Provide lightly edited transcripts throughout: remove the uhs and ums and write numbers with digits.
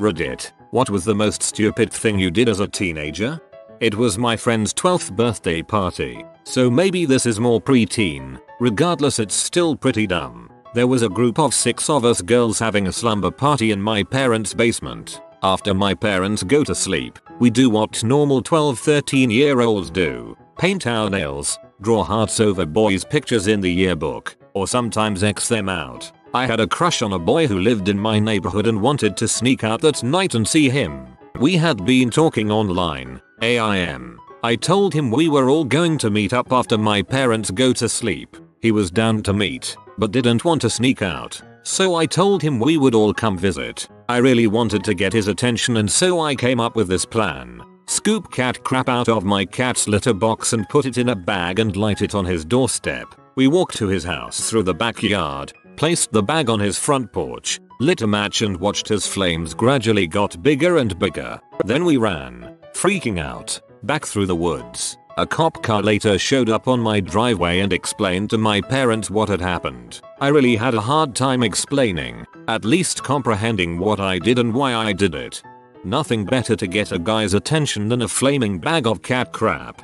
Reddit. What was the most stupid thing you did as a teenager? It was my friend's 12th birthday party, so maybe this is more preteen. Regardless, it's still pretty dumb. There was a group of 6 of us girls having a slumber party in my parents' basement. After my parents go to sleep, we do what normal 12-13-year-olds do. Paint our nails, draw hearts over boys' pictures in the yearbook, or sometimes X them out. I had a crush on a boy who lived in my neighborhood and wanted to sneak out that night and see him. We had been talking online, AIM. I told him we were all going to meet up after my parents go to sleep. He was down to meet, but didn't want to sneak out. So I told him we would all come visit. I really wanted to get his attention, and so I came up with this plan. Scoop cat crap out of my cat's litter box and put it in a bag and light it on his doorstep. We walked to his house through the backyard, placed the bag on his front porch, lit a match and watched as flames gradually got bigger and bigger. Then we ran, freaking out, back through the woods. A cop car later showed up on my driveway and explained to my parents what had happened. I really had a hard time explaining, at least comprehending what I did and why I did it. Nothing better to get a guy's attention than a flaming bag of cat crap.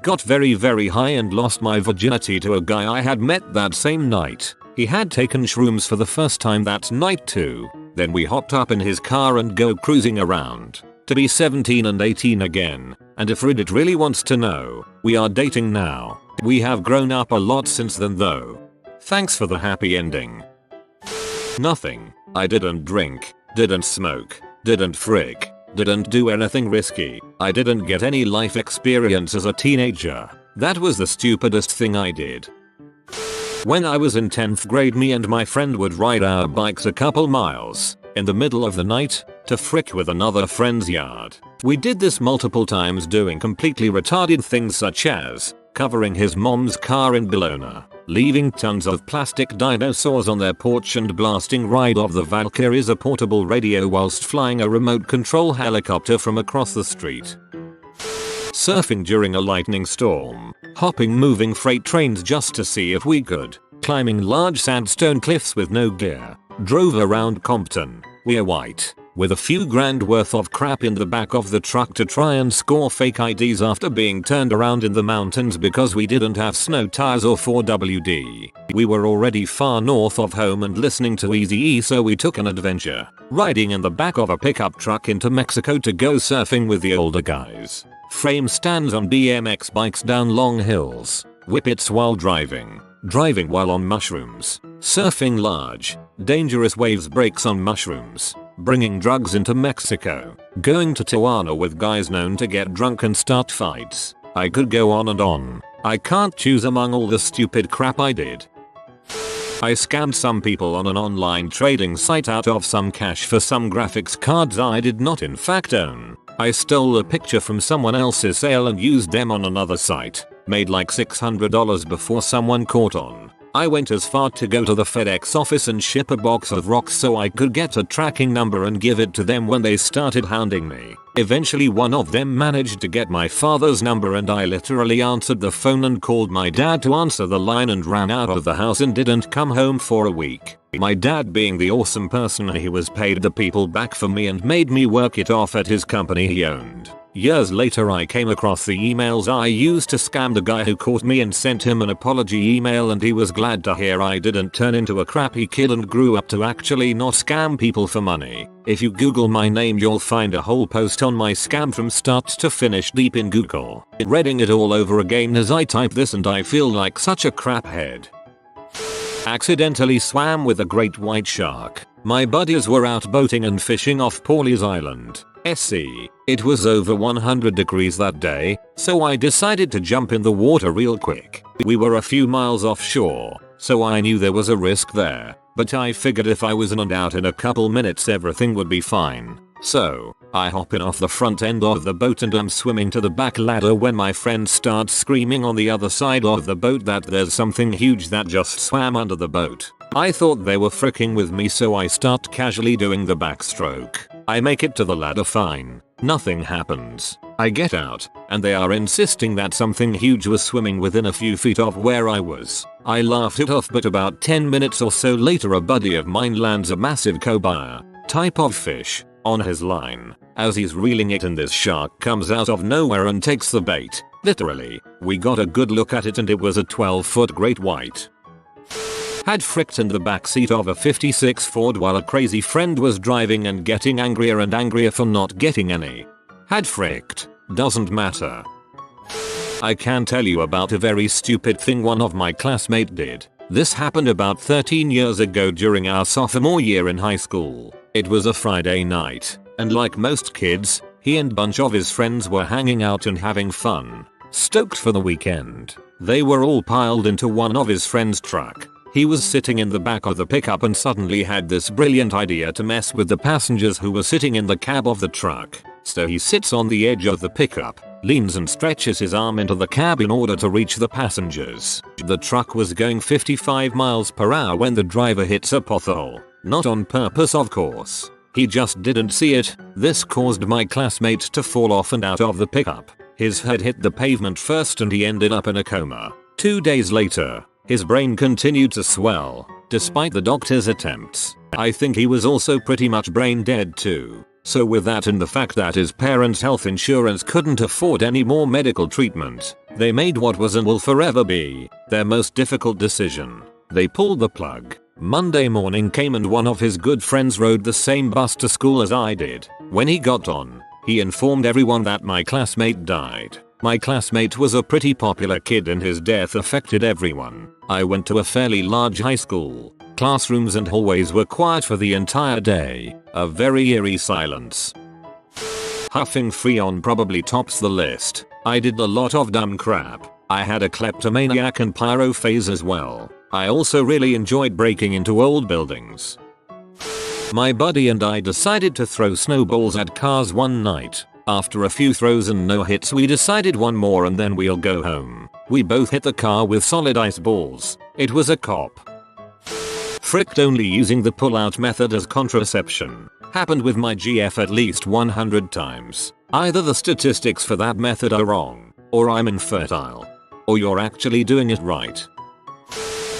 Got very high and lost my virginity to a guy I had met that same night. He had taken shrooms for the first time that night too. Then we hopped up in his car and go cruising around. To be 17 and 18 again. And if Reddit really wants to know, we are dating now. We have grown up a lot since then though. Thanks for the happy ending. Nothing. I didn't drink, didn't smoke, didn't frick, didn't do anything risky. I didn't get any life experience as a teenager. That was the stupidest thing I did. When I was in 10th grade, me and my friend would ride our bikes a couple miles in the middle of the night to frick with another friend's yard. We did this multiple times, doing completely retarded things such as covering his mom's car in Bologna, leaving tons of plastic dinosaurs on their porch, and blasting Ride of the Valkyries, a portable radio, whilst flying a remote control helicopter from across the street. Surfing during a lightning storm, hopping moving freight trains just to see if we could, climbing large sandstone cliffs with no gear, drove around Compton, we're white, with a few grand worth of crap in the back of the truck to try and score fake IDs after being turned around in the mountains because we didn't have snow tires or 4WD. We were already far north of home and listening to Eazy-E, so we took an adventure, riding in the back of a pickup truck into Mexico to go surfing with the older guys. Frame stands on BMX bikes down long hills, whippets while driving while on mushrooms, surfing large, dangerous waves breaks on mushrooms, bringing drugs into Mexico, going to Tijuana with guys known to get drunk and start fights. I could go on and on. I can't choose among all the stupid crap I did. I scammed some people on an online trading site out of some cash for some graphics cards I did not in fact own. I stole a picture from someone else's sale and used them on another site. Made like $600 before someone caught on. I went as far to go to the FedEx office and ship a box of rocks so I could get a tracking number and give it to them when they started hounding me. Eventually one of them managed to get my father's number, and I literally answered the phone and called my dad to answer the line and ran out of the house and didn't come home for a week. My dad, being the awesome person he was, paid the people back for me and made me work it off at his company he owned. Years later I came across the emails I used to scam the guy who caught me and sent him an apology email, and he was glad to hear I didn't turn into a crappy kid and grew up to actually not scam people for money. If you Google my name you'll find a whole post on my scam from start to finish deep in Google. Reading it all over again as I type this and I feel like such a craphead. Accidentally swam with a great white shark. My buddies were out boating and fishing off Pawleys Island, SC. It was over 100 degrees that day, so I decided to jump in the water real quick. We were a few miles offshore, so I knew there was a risk there, but I figured if I was in and out in a couple minutes everything would be fine. So, I hop in off the front end of the boat and I'm swimming to the back ladder when my friend starts screaming on the other side of the boat that there's something huge that just swam under the boat. I thought they were fricking with me, so I start casually doing the backstroke. I make it to the ladder fine. Nothing happens. I get out, and they are insisting that something huge was swimming within a few feet of where I was. I laughed it off, but about 10 minutes or so later a buddy of mine lands a massive cobia. type of fish on his line. As he's reeling it and this shark comes out of nowhere and takes the bait. Literally, we got a good look at it and it was a 12-foot great white. Had fricked in the backseat of a 56 Ford while a crazy friend was driving and getting angrier and angrier for not getting any. Had fricked. Doesn't matter. I can tell you about a very stupid thing one of my classmates did. This happened about 13 years ago during our sophomore year in high school. It was a Friday night, and like most kids, he and bunch of his friends were hanging out and having fun. Stoked for the weekend. They were all piled into one of his friend's truck. He was sitting in the back of the pickup and suddenly had this brilliant idea to mess with the passengers who were sitting in the cab of the truck. So he sits on the edge of the pickup, leans and stretches his arm into the cab in order to reach the passengers. The truck was going 55 miles per hour when the driver hits a pothole. Not on purpose, of course. He just didn't see it. This caused my classmate to fall off and out of the pickup. His head hit the pavement first and he ended up in a coma. 2 days later, his brain continued to swell, despite the doctor's attempts. I think he was also pretty much brain dead too. So with that and the fact that his parents' health insurance couldn't afford any more medical treatment, they made what was and will forever be their most difficult decision. They pulled the plug. Monday morning came and one of his good friends rode the same bus to school as I did. When he got on, he informed everyone that my classmate died. My classmate was a pretty popular kid and his death affected everyone. I went to a fairly large high school. Classrooms and hallways were quiet for the entire day. A very eerie silence. Huffing Freon probably tops the list. I did a lot of dumb crap. I had a kleptomaniac and pyro phase as well. I also really enjoyed breaking into old buildings. My buddy and I decided to throw snowballs at cars one night. After a few throws and no hits, we decided one more and then we'll go home. We both hit the car with solid ice balls. It was a cop. Fricked only using the pull-out method as contraception. Happened with my GF at least 100 times. Either the statistics for that method are wrong, or I'm infertile, or you're actually doing it right.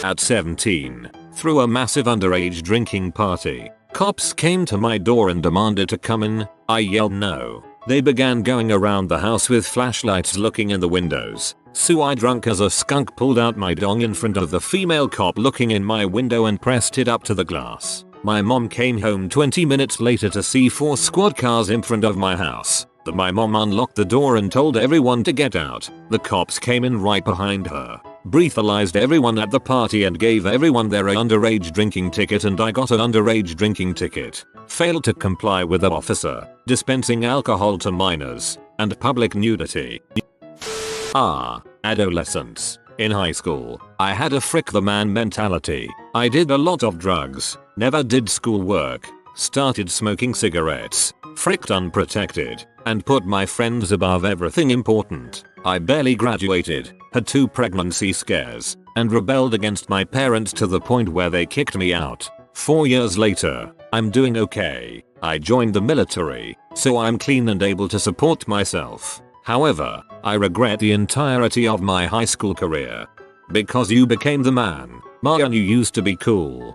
At 17, through a massive underage drinking party, cops came to my door and demanded to come in. I yelled no. They began going around the house with flashlights looking in the windows. So I, drunk as a skunk, pulled out my dong in front of the female cop looking in my window and pressed it up to the glass. My mom came home 20 minutes later to see 4 squad cars in front of my house. My mom unlocked the door and told everyone to get out. The cops came in right behind her, breathalyzed everyone at the party and gave everyone their underage drinking ticket, and I got an underage drinking ticket. Failed to comply with the officer, dispensing alcohol to minors, and public nudity. Adolescence. In high school, I had a frick the man mentality. I did a lot of drugs, never did schoolwork, started smoking cigarettes, fricked unprotected, and put my friends above everything important. I barely graduated, had 2 pregnancy scares, and rebelled against my parents to the point where they kicked me out. 4 years later, I'm doing okay. I joined the military, so I'm clean and able to support myself. However, I regret the entirety of my high school career. Because you became the man, Maya, you used to be cool.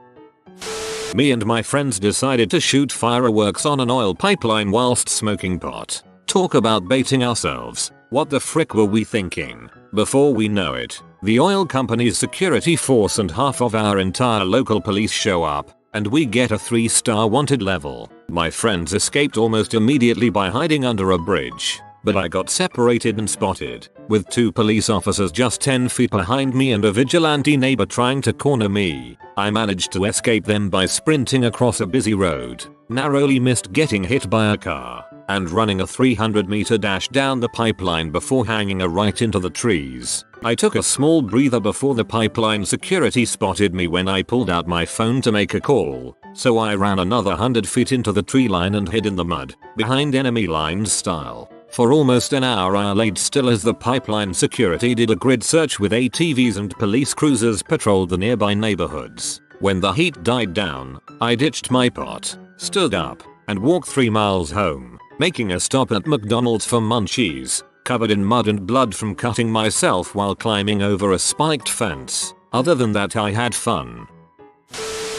Me and my friends decided to shoot fireworks on an oil pipeline whilst smoking pot. Talk about baiting ourselves. What the frick were we thinking? Before we know it, the oil company's security force and half of our entire local police show up, and we get a 3-star wanted level. My friends escaped almost immediately by hiding under a bridge, but I got separated and spotted, with 2 police officers just 10 feet behind me and a vigilante neighbor trying to corner me. I managed to escape them by sprinting across a busy road, narrowly missed getting hit by a car, and running a 300-meter dash down the pipeline before hanging a right into the trees. I took a small breather before the pipeline security spotted me when I pulled out my phone to make a call, so I ran another 100 feet into the tree line and hid in the mud, behind enemy lines style. For almost an hour I laid still as the pipeline security did a grid search with ATVs and police cruisers patrolled the nearby neighborhoods. When the heat died down, I ditched my pot, stood up, and walked 3 miles home, making a stop at McDonald's for munchies, covered in mud and blood from cutting myself while climbing over a spiked fence. Other than that, I had fun.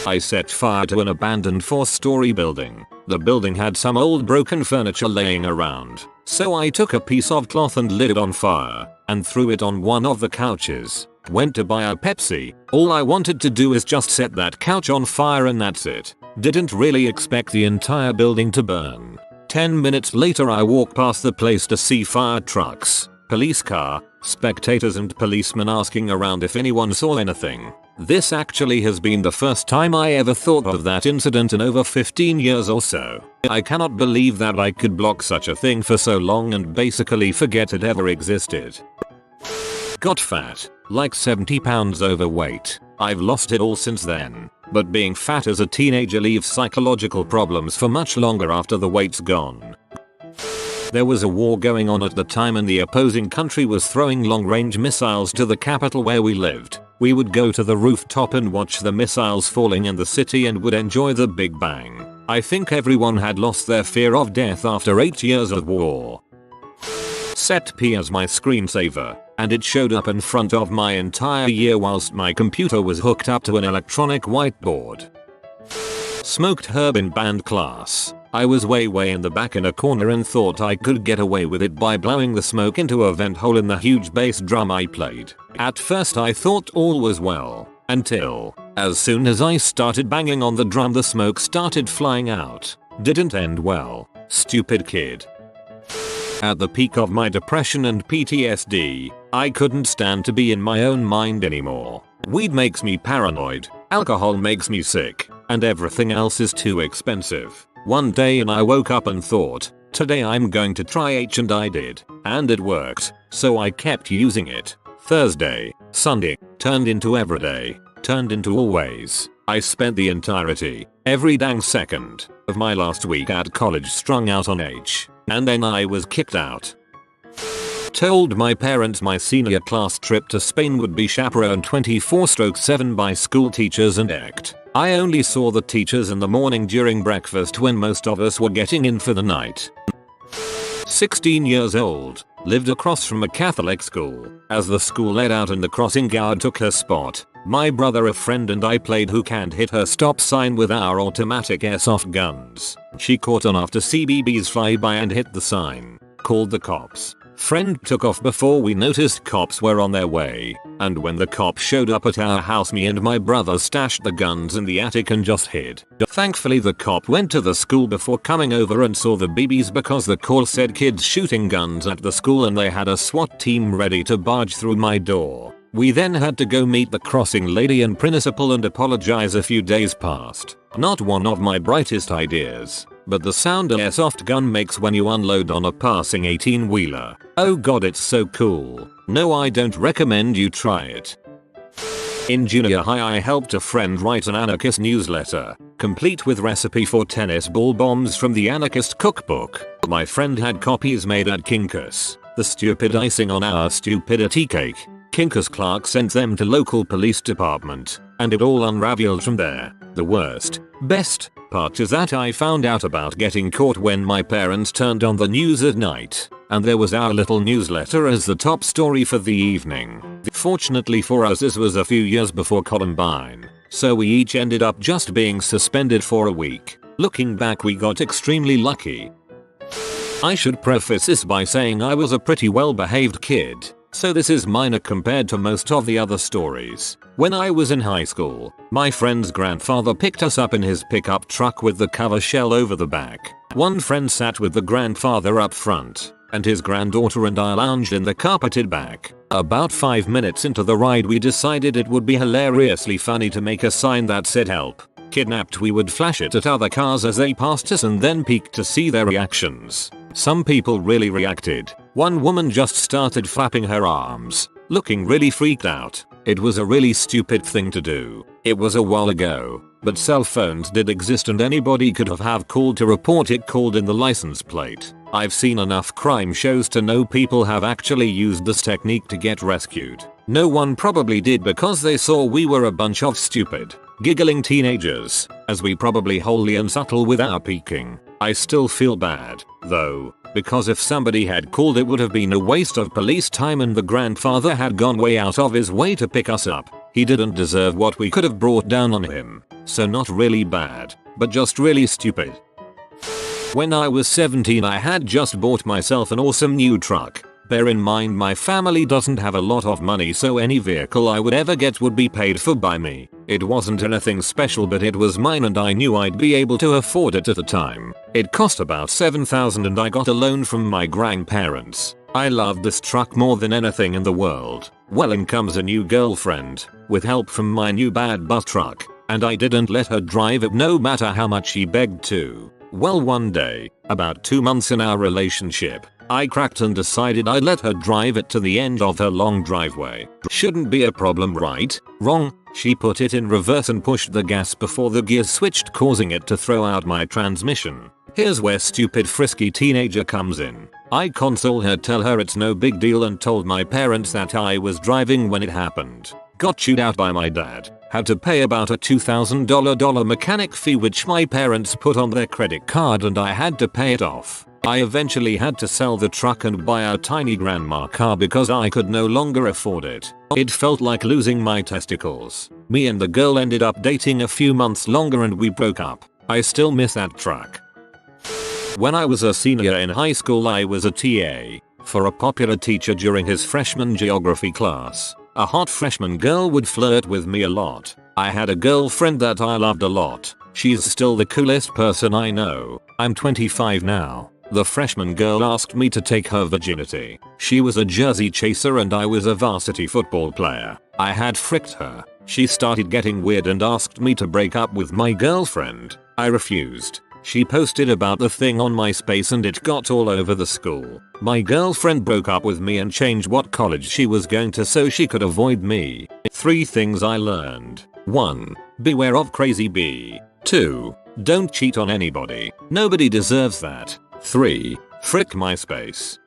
I set fire to an abandoned 4-story building. The building had some old broken furniture laying around, so I took a piece of cloth and lit it on fire, and threw it on one of the couches. Went to buy a Pepsi. All I wanted to do is just set that couch on fire and that's it. Didn't really expect the entire building to burn. 10 minutes later I walk past the place to see fire trucks, police car, spectators and policemen asking around if anyone saw anything. This actually has been the first time I ever thought of that incident in over 15 years or so. I cannot believe that I could block such a thing for so long and basically forget it ever existed. Got fat, like 70 pounds overweight. I've lost it all since then, but being fat as a teenager leaves psychological problems for much longer after the weight's gone. There was a war going on at the time and the opposing country was throwing long-range missiles to the capital where we lived. We would go to the rooftop and watch the missiles falling in the city and would enjoy the Big Bang. I think everyone had lost their fear of death after 8 years of war. Set P as my screensaver, and it showed up in front of my entire year whilst my computer was hooked up to an electronic whiteboard. Smoked herb in band class. I was way in the back in a corner and thought I could get away with it by blowing the smoke into a vent hole in the huge bass drum I played. At first I thought all was well, until, as soon as I started banging on the drum the smoke started flying out. Didn't end well. Stupid kid. At the peak of my depression and PTSD, I couldn't stand to be in my own mind anymore. Weed makes me paranoid, alcohol makes me sick, and everything else is too expensive. One day and I woke up and thought, today I'm going to try H, and I did. And it worked, so I kept using it. Thursday, Sunday, turned into everyday, turned into always. I spent the entirety, every dang second, of my last week at college strung out on H, and then I was kicked out. Told my parents my senior class trip to Spain would be chaperoned 24/7 by school teachers and act. I only saw the teachers in the morning during breakfast when most of us were getting in for the night. 16 years old, lived across from a Catholic school. As the school let out and the crossing guard took her spot, my brother, a friend and I played who can't hit her stop sign with our automatic airsoft guns. She caught on after CBBs fly by and hit the sign. Called the cops. Friend took off before we noticed cops were on their way, and when the cops showed up at our house me and my brother stashed the guns in the attic and just hid. Thankfully the cop went to the school before coming over and saw the BBs because the call said kids shooting guns at the school and they had a SWAT team ready to barge through my door. We then had to go meet the crossing lady and principal and apologize. A few days passed. Not one of my brightest ideas, but the sound an airsoft gun makes when you unload on a passing 18-wheeler. Oh god, it's so cool. No, I don't recommend you try it. In junior high I helped a friend write an anarchist newsletter, complete with recipe for tennis ball bombs from the anarchist cookbook. My friend had copies made at Kinkus, the stupid icing on our stupidity cake. Kinkus clerk sent them to local police department, and it all unraveled from there. The best part is that I found out about getting caught when my parents turned on the news at night, and there was our little newsletter as the top story for the evening. Fortunately for us this was a few years before Columbine, so we each ended up just being suspended for a week. Looking back we got extremely lucky. I should preface this by saying I was a pretty well-behaved kid, so this is minor compared to most of the other stories. When I was in high school, my friend's grandfather picked us up in his pickup truck with the cover shell over the back. One friend sat with the grandfather up front, and his granddaughter and I lounged in the carpeted back. About 5 minutes into the ride we decided it would be hilariously funny to make a sign that said help. Kidnapped. We would flash it at other cars as they passed us and then peek to see their reactions. Some people really reacted. One woman just started flapping her arms, looking really freaked out. It was a really stupid thing to do. It was a while ago, but cell phones did exist and anybody could have called to report it, called in the license plate. I've seen enough crime shows to know people have actually used this technique to get rescued. No one probably did because they saw we were a bunch of stupid, giggling teenagers, as we probably wholly unsubtle with our peeking. I still feel bad, though, because if somebody had called it would have been a waste of police time and the grandfather had gone way out of his way to pick us up. He didn't deserve what we could have brought down on him. So not really bad, but just really stupid. When I was 17 I had just bought myself an awesome new truck. Bear in mind my family doesn't have a lot of money, so any vehicle I would ever get would be paid for by me. It wasn't anything special, but it was mine and I knew I'd be able to afford it at the time. It cost about $7,000 and I got a loan from my grandparents. I loved this truck more than anything in the world. Well, in comes a new girlfriend, with help from my new bad bus truck, and I didn't let her drive it no matter how much she begged to. Well, one day, about 2 months in our relationship, I cracked and decided I'd let her drive it to the end of her long driveway. Shouldn't be a problem, right? Wrong. She put it in reverse and pushed the gas before the gears switched, causing it to throw out my transmission. Here's where stupid frisky teenager comes in. I console her, tell her it's no big deal, and told my parents that I was driving when it happened. Got chewed out by my dad. Had to pay about a $2,000 mechanic fee which my parents put on their credit card and I had to pay it off. I eventually had to sell the truck and buy our tiny grandma car because I could no longer afford it. It felt like losing my testicles. Me and the girl ended up dating a few months longer and we broke up. I still miss that truck. When I was a senior in high school I was a TA for a popular teacher during his freshman geography class. A hot freshman girl would flirt with me a lot. I had a girlfriend that I loved a lot. She's still the coolest person I know. I'm 25 now. The freshman girl asked me to take her virginity. She was a jersey chaser and I was a varsity football player. I had fricked her. She started getting weird and asked me to break up with my girlfriend. I refused. She posted about the thing on MySpace and it got all over the school. My girlfriend broke up with me and changed what college she was going to so she could avoid me. 3 things I learned. 1. Beware of crazy B. 2. Don't cheat on anybody. Nobody deserves that. 3. Frick MySpace.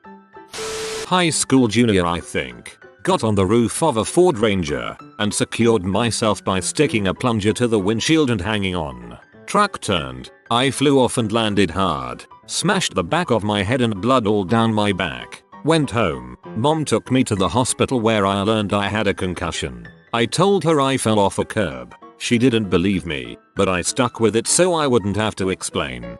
High school junior I think. Got on the roof of a Ford Ranger and secured myself by sticking a plunger to the windshield and hanging on. Truck turned. I flew off and landed hard. Smashed the back of my head and blood all down my back. Went home. Mom took me to the hospital where I learned I had a concussion. I told her I fell off a curb. She didn't believe me, but I stuck with it so I wouldn't have to explain.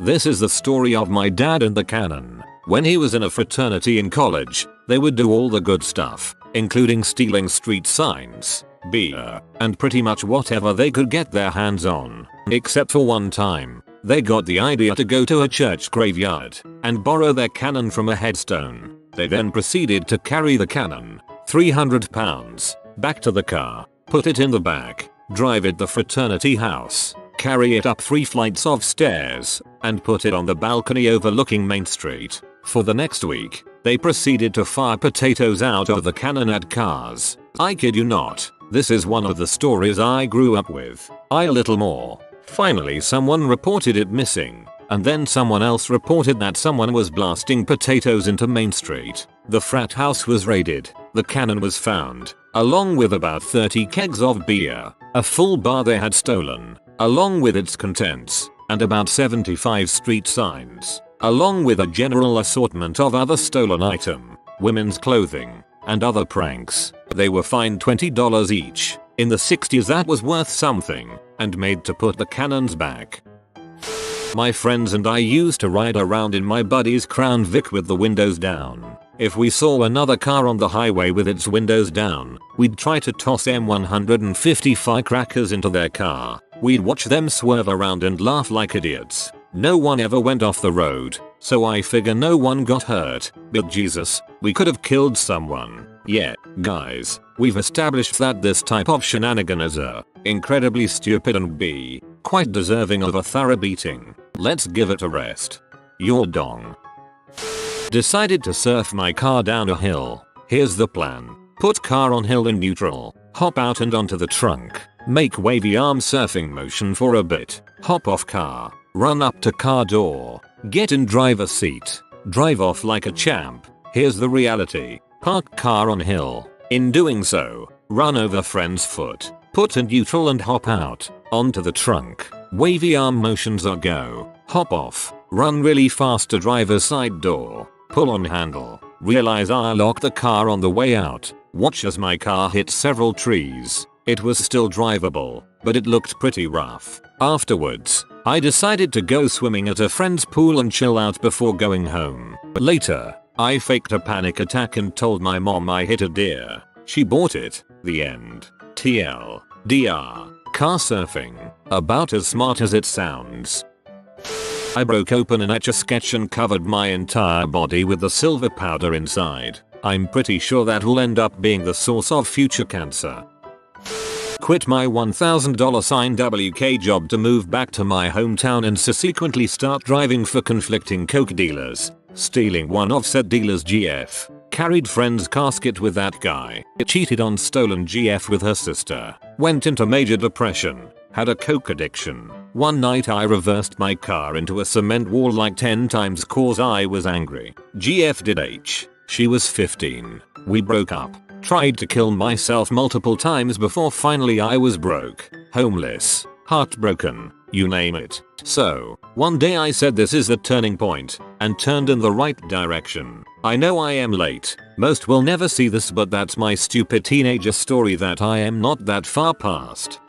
This is the story of my dad and the cannon. When he was in a fraternity in college, they would do all the good stuff, including stealing street signs, beer, and pretty much whatever they could get their hands on. Except for one time, they got the idea to go to a church graveyard and borrow their cannon from a headstone. They then proceeded to carry the cannon, 300 pounds, back to the car, put it in the back, drive it to the fraternity house, carry it up 3 flights of stairs, and put it on the balcony overlooking Main Street. For the next week, they proceeded to fire potatoes out of the cannon at cars. I kid you not, this is one of the stories I grew up with. A little more. Finally someone reported it missing, and then someone else reported that someone was blasting potatoes into Main Street. The frat house was raided, the cannon was found, along with about 30 kegs of beer, a full bar they had stolen, along with its contents, and about 75 street signs, along with a general assortment of other stolen item, women's clothing, and other pranks. They were fined $20 each. In the 60s that was worth something, and made to put the cannons back. My friends and I used to ride around in my buddy's Crown Vic with the windows down. If we saw another car on the highway with its windows down, we'd try to toss M150 firecrackers into their car. We'd watch them swerve around and laugh like idiots. No one ever went off the road, so I figure no one got hurt, but Jesus, we could have killed someone. Yeah, guys, we've established that this type of shenanigan is incredibly stupid and b, quite deserving of a thorough beating. Let's give it a rest. Your dong. Decided to surf my car down a hill. Here's the plan. Put car on hill in neutral, hop out and onto the trunk, make wavy arm surfing motion for a bit, hop off car, run up to car door, get in driver's seat, drive off like a champ. Here's the reality. Park car on hill. In doing so, run over friend's foot, put in neutral and hop out, onto the trunk. Wavy arm motions or go, hop off, run really fast to driver's side door, pull on handle, realize I locked the car on the way out, Watch as my car hit several trees. It was still drivable, but it looked pretty rough. Afterwards, I decided to go swimming at a friend's pool and chill out before going home. Later, I faked a panic attack and told my mom I hit a deer. She bought it. The end. TL. DR. Car surfing. About as smart as it sounds. I broke open an Etch-a-Sketch and covered my entire body with the silver powder inside. I'm pretty sure that will end up being the source of future cancer. Quit my $1,000 WK job to move back to my hometown and subsequently start driving for conflicting coke dealers. Stealing one of said dealers' GF. Carried friend's casket with that guy. Cheated on stolen GF with her sister. Went into major depression. Had a coke addiction. One night I reversed my car into a cement wall like 10 times cause I was angry. GF did H. She was 15. We broke up. Tried to kill myself multiple times before finally I was broke, homeless, heartbroken, you name it. So, one day I said this is the turning point, and turned in the right direction. I know I am late. Most will never see this, but that's my stupid teenager story that I am not that far past.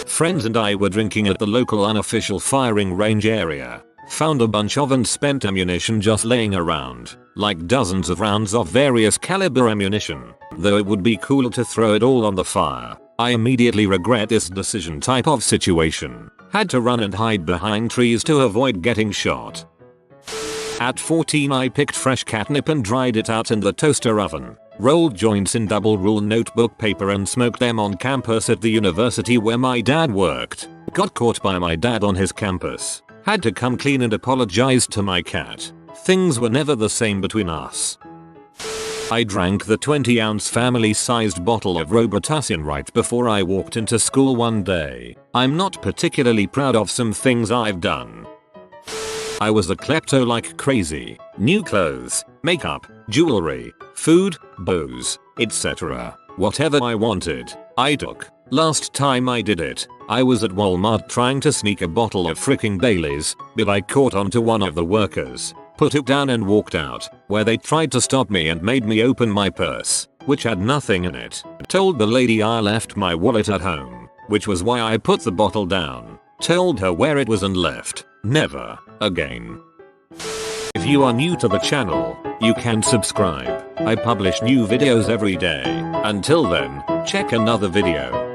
Friends and I were drinking at the local unofficial firing range area. Found a bunch of unspent ammunition just laying around, like dozens of rounds of various caliber ammunition. Though it would be cooler to throw it all on the fire, I immediately regret this decision type of situation. Had to run and hide behind trees to avoid getting shot. At 14 I picked fresh catnip and dried it out in the toaster oven. Rolled joints in double rule notebook paper and smoked them on campus at the university where my dad worked. Got caught by my dad on his campus. Had to come clean and apologize to my cat. Things were never the same between us. I drank the 20-ounce family-sized bottle of Robitussin right before I walked into school one day. I'm not particularly proud of some things I've done. I was a klepto like crazy. New clothes, makeup, jewelry, food, bows, etc. Whatever I wanted, I took. Last time I did it, I was at Walmart trying to sneak a bottle of freaking Baileys, but I caught onto one of the workers, put it down and walked out, where they tried to stop me and made me open my purse, which had nothing in it. Told the lady I left my wallet at home, which was why I put the bottle down. Told her where it was and left. Never again. If you are new to the channel, you can subscribe. I publish new videos every day. Until then, check another video.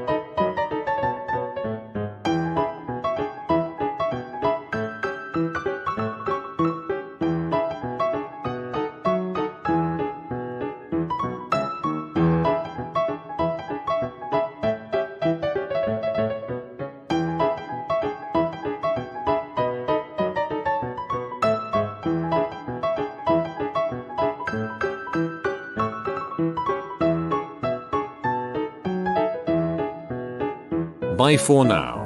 Bye for now.